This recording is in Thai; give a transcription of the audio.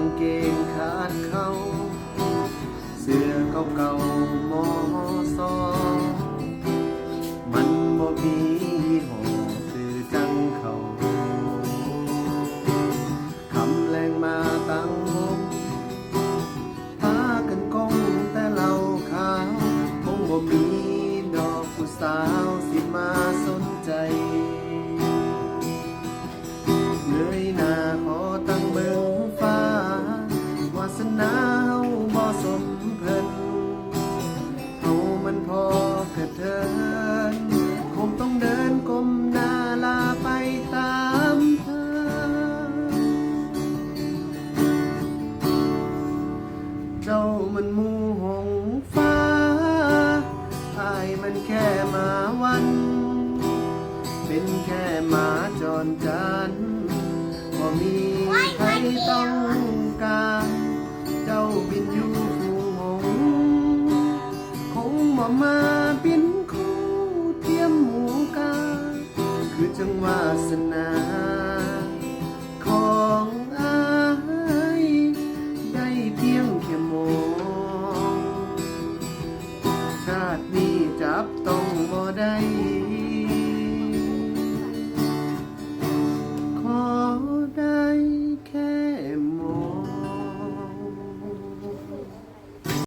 างเกงขาดเขาเสื้อเก่าๆมอซอมันบ่มีห้อคือจังเขาคำแรงมาตั้งวงพากันกงแต่เหล่าขาวคงบ่มีดอกผู้สาวสิมาสนใจเลยหน้าขอตั้งเบิ่งฟ้าวาสนาเฮาบ่สมเพิ่นเฮามันพอกระเทินคงต้องเดินก้มหน้าลาไปตามเธอเจ้ามันหมู่หงฟ้าอายมันแค่หมาวันเป็นแค่หมาจรจันบ่มีใครต้องการเจ้าบินอยู่ฝูงหงคงบ่มาเป็นคู่เทียมหมู่กาคือจังวาสนา